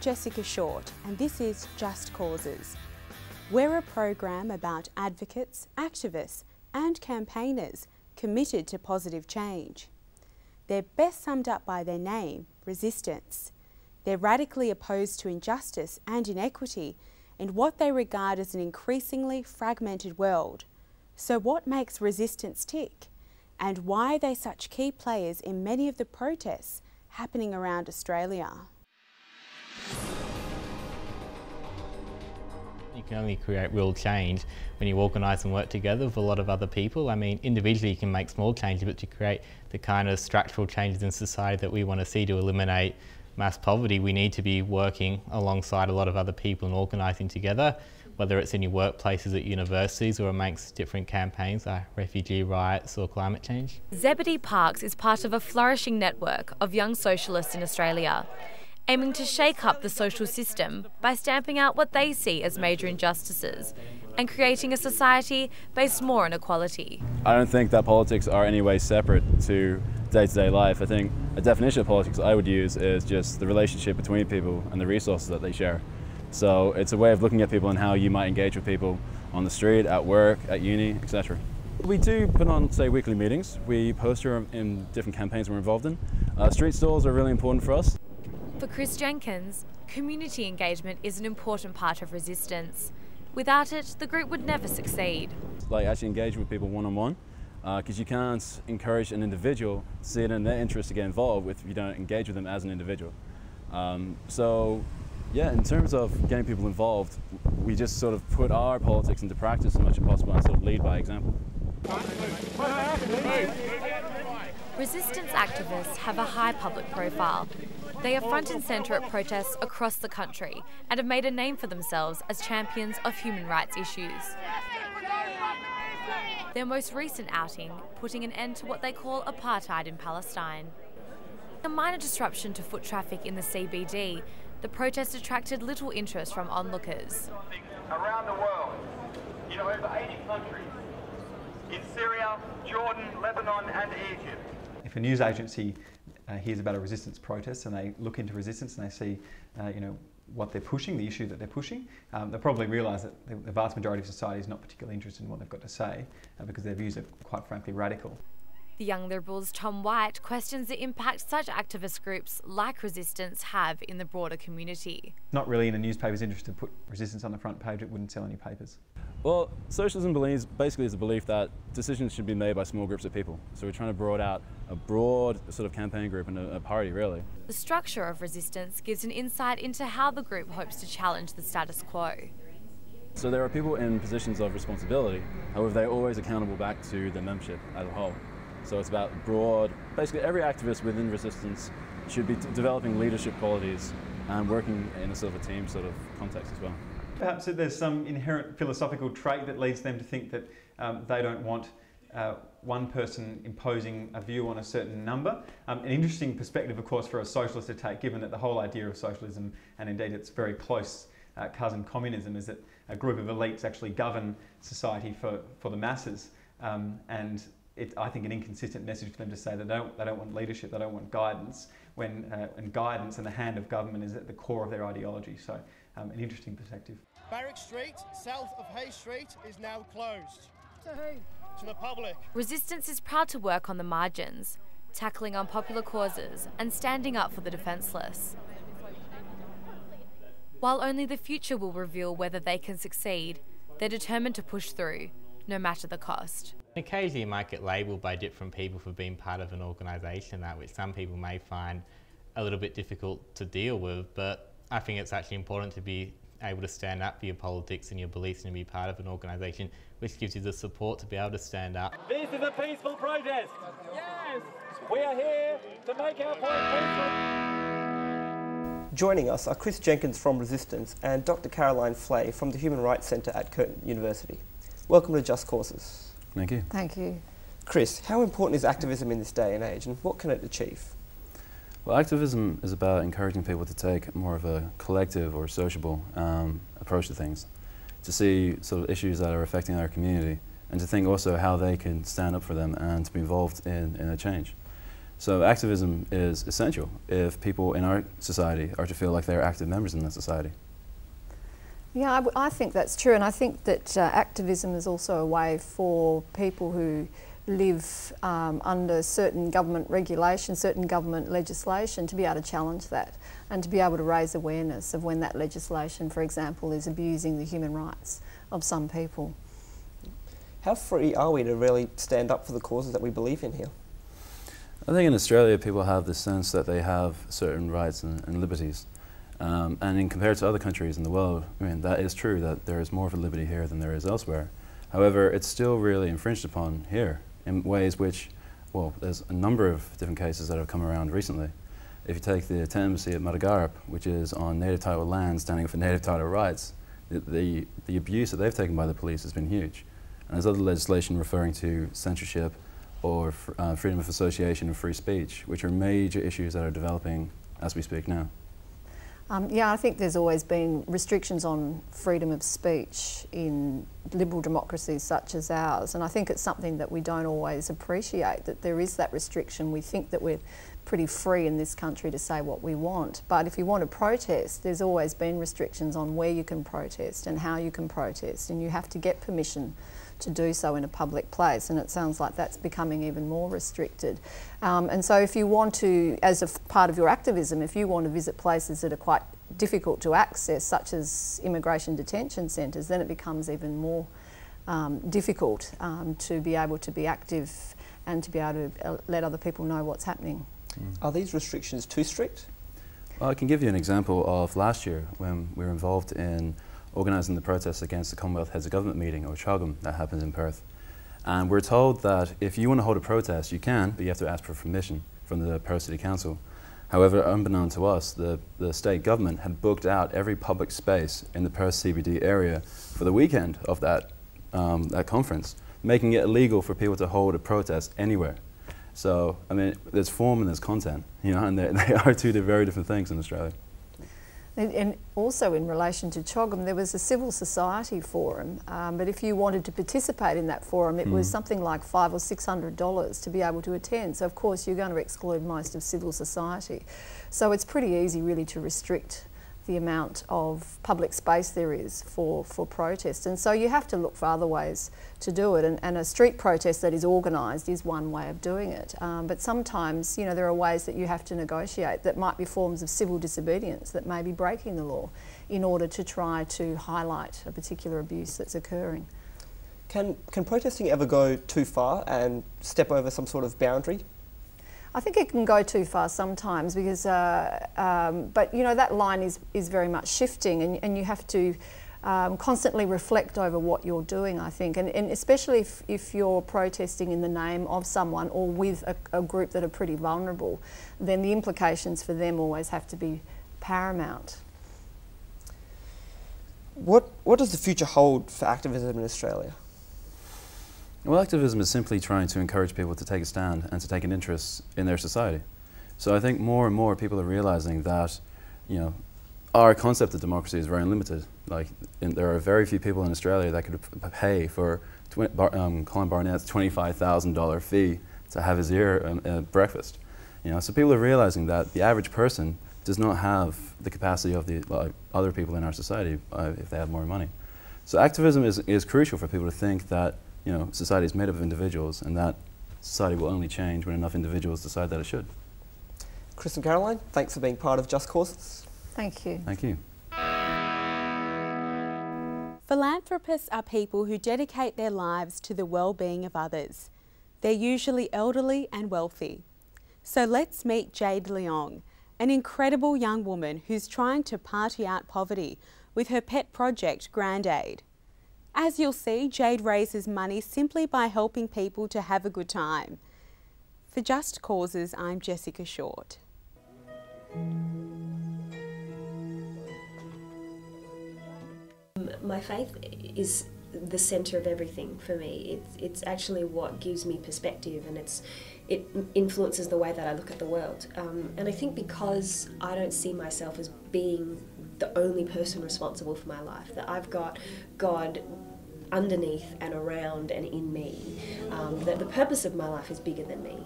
Jessica Short, and this is Just Causes. We're a program about advocates, activists and campaigners committed to positive change. They're best summed up by their name, resistance. They're radically opposed to injustice and inequity in what they regard as an increasingly fragmented world. So what makes resistance tick? And why are they such key players in many of the protests happening around Australia? You can only create real change when you organise and work together with a lot of other people. I mean, individually you can make small changes, but to create the kind of structural changes in society that we want to see to eliminate mass poverty, we need to be working alongside a lot of other people and organising together, whether it's in your workplaces at universities or amongst different campaigns like refugee riots or climate change. Zebedee Parks is part of a flourishing network of young socialists in Australia, aiming to shake up the social system by stamping out what they see as major injustices and creating a society based more on equality. I don't think that politics are any way separate to day-to-day life. I think a definition of politics I would use is just the relationship between people and the resources that they share. So it's a way of looking at people and how you might engage with people on the street, at work, at uni, etc. We do put on, say, weekly meetings. We poster in different campaigns we're involved in. Street stalls are really important for us. For Chris Jenkins, community engagement is an important part of resistance. Without it, the group would never succeed. Like actually engage with people one-on-one, because you can't encourage an individual to see it in their interest to get involved if you don't engage with them as an individual. So yeah, in terms of getting people involved, we just sort of put our politics into practice as much as possible and sort of lead by example. Resistance activists have a high public profile. They are front and centre at protests across the country and have made a name for themselves as champions of human rights issues. Their most recent outing putting an end to what they call apartheid in Palestine. A minor disruption to foot traffic in the CBD, the protest attracted little interest from onlookers. Around the world, in over 80 countries, in Syria, Jordan, Lebanon and Egypt. If a news agency hears about a resistance protest and they look into resistance and they see what they're pushing, the issue that they're pushing, they'll probably realise that the vast majority of society is not particularly interested in what they've got to say because their views are quite frankly radical. The Young Liberals' Tom White questions the impact such activist groups like Resistance have in the broader community. Not really in a newspaper's interest to put resistance on the front page, it wouldn't sell any papers. Well, socialism believes basically is the belief that decisions should be made by small groups of people. So we're trying to broad out a broad sort of campaign group and a party really. The structure of Resistance gives an insight into how the group hopes to challenge the status quo. So there are people in positions of responsibility, however they're always accountable back to the membership as a whole. So it's about broad, basically every activist within Resistance should be developing leadership qualities and working in a sort of a team sort of context as well. Perhaps there's some inherent philosophical trait that leads them to think that they don't want one person imposing a view on a certain number. An interesting perspective, of course, for a socialist to take, given that the whole idea of socialism, and indeed its very close cousin communism, is that a group of elites actually govern society for the masses. And it's, I think, an inconsistent message for them to say that they don't want leadership, they don't want guidance, when and guidance and the hand of government is at the core of their ideology. So an interesting perspective. Barrack Street, south of Hay Street, is now closed to the public. Resistance is proud to work on the margins, tackling unpopular causes and standing up for the defenceless. While only the future will reveal whether they can succeed, they're determined to push through, no matter the cost. Occasionally you might get labelled by different people for being part of an organisation which some people may find a little bit difficult to deal with, but I think it's actually important to be able to stand up for your politics and your beliefs and be part of an organisation which gives you the support to be able to stand up. This is a peaceful protest. Yes! We are here to make our point peaceful. Joining us are Chris Jenkins from Resistance and Dr. Caroline Flay from the Human Rights Centre at Curtin University. Welcome to Just Causes. Thank you. Thank you. Chris, how important is activism in this day and age and what can it achieve? Well, activism is about encouraging people to take more of a collective or sociable approach to things, to see sort of issues that are affecting our community and to think also how they can stand up for them and to be involved in a change. So activism is essential if people in our society are to feel like they're active members in that society. Yeah, I think that's true, and I think that activism is also a way for people who live under certain government regulation, certain government legislation, to be able to challenge that and to be able to raise awareness of when that legislation, for example, is abusing the human rights of some people. How free are we to really stand up for the causes that we believe in here? I think in Australia people have the sense that they have certain rights and liberties. And in compared to other countries in the world, I mean, that is true that there is more of a liberty here than there is elsewhere. However, it's still really infringed upon here in ways which, well, there's a number of different cases that have come around recently. If you take the Tent Embassy at Madagarap, which is on native title land standing for native title rights, the abuse that they've taken by the police has been huge. And there's other legislation referring to censorship or freedom of association and free speech, which are major issues that are developing as we speak now. Yeah, I think there's always been restrictions on freedom of speech in liberal democracies such as ours, and I think it's something that we don't always appreciate, that there is that restriction. We think that we're pretty free in this country to say what we want, but if you want to protest, there's always been restrictions on where you can protest and how you can protest, and you have to get permission to do so in a public place, and it sounds like that's becoming even more restricted. And so if you want to, as a part of your activism, if you want to visit places that are quite difficult to access, such as immigration detention centres, then it becomes even more difficult to be able to be active and to be able to let other people know what's happening. Are these restrictions too strict? Well, I can give you an example of last year when we were involved in organising the protests against the Commonwealth Heads of Government meeting, or CHOGM, that happens in Perth. And we're told that if you want to hold a protest, you can, but you have to ask for permission from the Perth City Council. However, unbeknown to us, the state government had booked out every public space in the Perth CBD area for the weekend of that conference, making it illegal for people to hold a protest anywhere. So, I mean, there's form and there's content, you know, and they are two very different things in Australia. And also in relation to CHOGM, there was a civil society forum, but if you wanted to participate in that forum, it was something like $500 or $600 to be able to attend. So of course you're going to exclude most of civil society. So it's pretty easy really to restrict the amount of public space there is for protest. And so you have to look for other ways to do it. And a street protest that is organised is one way of doing it. But sometimes, you know, there are ways that you have to negotiate that might be forms of civil disobedience that may be breaking the law in order to try to highlight a particular abuse that's occurring. Can protesting ever go too far and step over some sort of boundary? I think it can go too far sometimes because, but you know, that line is very much shifting, and you have to constantly reflect over what you're doing, I think, and especially if you're protesting in the name of someone or with a group that are pretty vulnerable, then the implications for them always have to be paramount. What does the future hold for activism in Australia? Well, activism is simply trying to encourage people to take a stand and to take an interest in their society. So I think more and more people are realising that, you know, our concept of democracy is very limited. Like, there are very few people in Australia that could pay for Colin Barnett's $25,000 fee to have his ear breakfast. You know, so people are realising that the average person does not have the capacity of the other people in our society if they have more money. So activism is crucial for people to think that, you know, society is made up of individuals, and that society will only change when enough individuals decide that it should. Chris and Caroline, thanks for being part of Just Causes. Thank you. Thank you. Philanthropists are people who dedicate their lives to the well-being of others. They're usually elderly and wealthy. So let's meet Jade Leong, an incredible young woman who's trying to party out poverty with her pet project, Grandade. As you'll see, Jade raises money simply by helping people to have a good time. For Just Causes, I'm Jessica Short. My faith is the centre of everything for me. It's actually what gives me perspective, and it influences the way that I look at the world. And I think because I don't see myself as being the only person responsible for my life, that I've got God underneath and around and in me, that the purpose of my life is bigger than me.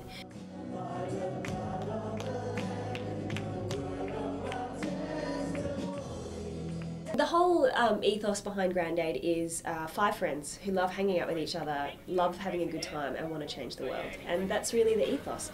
The whole ethos behind Grandade is 5 friends who love hanging out with each other, love having a good time and want to change the world. And that's really the ethos.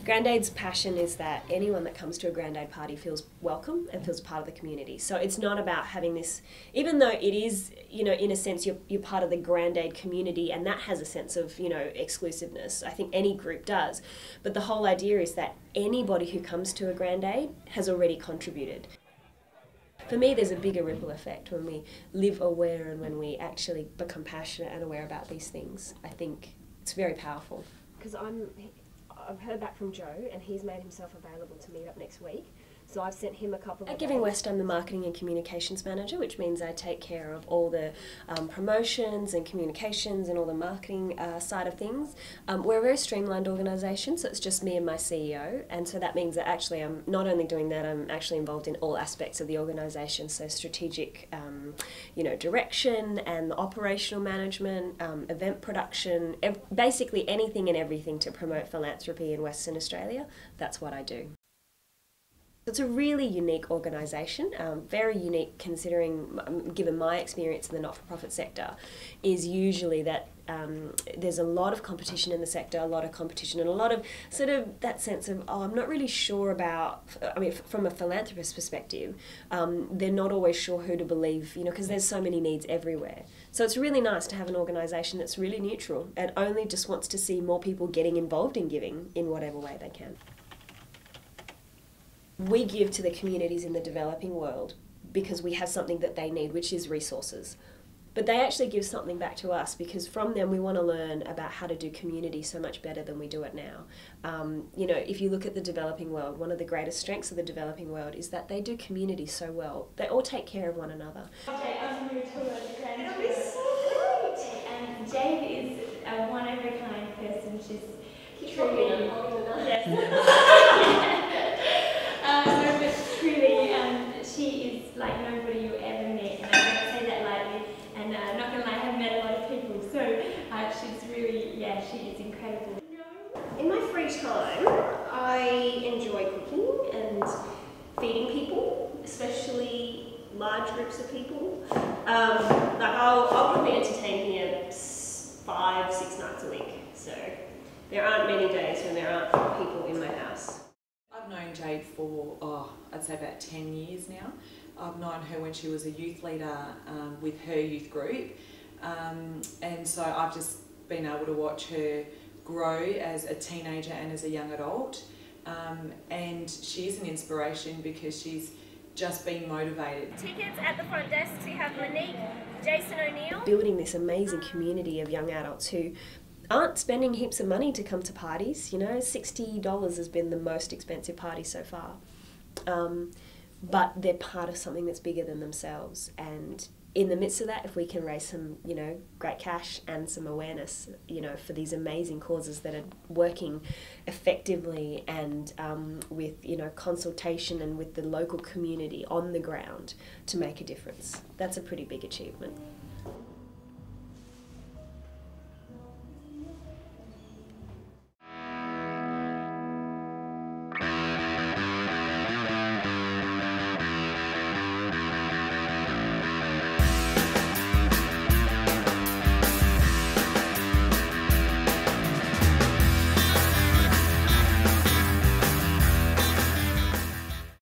Grandade's passion is that anyone that comes to a Grandade party feels welcome and feels part of the community. So it's not about having this, even though it is, you know, in a sense you're part of the Grandade community and that has a sense of, you know, exclusiveness. I think any group does. But the whole idea is that anybody who comes to a Grandade has already contributed. For me, there's a bigger ripple effect when we live aware and when we actually become passionate and aware about these things. I think it's very powerful. Because I've heard back from Joe and he's made himself available to meet up next week. So I've sent him a couple of... At Giving West, I'm the Marketing and Communications Manager, which means I take care of all the promotions and communications and all the marketing side of things. We're a very streamlined organisation, so it's just me and my CEO, and so that means that actually I'm not only doing that, I'm actually involved in all aspects of the organisation, so strategic you know, direction and operational management, event production, basically anything and everything to promote philanthropy in Western Australia, that's what I do. It's a really unique organisation, very unique considering, given my experience in the not-for-profit sector, is usually that there's a lot of competition in the sector, a lot of competition and a lot of sort of that sense of, oh, I'm not really sure about, I mean, from a philanthropist perspective, they're not always sure who to believe, you know, because there's so many needs everywhere. So it's really nice to have an organisation that's really neutral and only just wants to see more people getting involved in giving in whatever way they can. We give to the communities in the developing world because we have something that they need, which is resources. But they actually give something back to us because from them we want to learn about how to do community so much better than we do it now. You know, if you look at the developing world, one of the greatest strengths of the developing world is that they do community so well. They all take care of one another. Okay, I'm going to it'll be so great! And Jade is a one-of-a-kind person. She's truly... Yes. No, but truly, she is like nobody you ever met, and I don't say that lightly, and I'm not going to lie, I haven't met a lot of people, so she's really, yeah, she is incredible. In my free time, I enjoy cooking and feeding people, especially large groups of people. Like I'll probably entertain here 5-6 nights a week, so there aren't many days when there aren't people in my house. I've known Jade for, I'd say about 10 years now. I've known her when she was a youth leader with her youth group, and so I've just been able to watch her grow as a teenager and as a young adult, and she's an inspiration because she's just been motivated. Tickets at the front desk, we have Monique, Jason O'Neill. Building this amazing community of young adults who aren't spending heaps of money to come to parties, you know, $60 has been the most expensive party so far. But they're part of something that's bigger than themselves, and in the midst of that, if we can raise some, you know, great cash and some awareness, you know, for these amazing causes that are working effectively and with, you know, consultation and with the local community on the ground to make a difference, that's a pretty big achievement.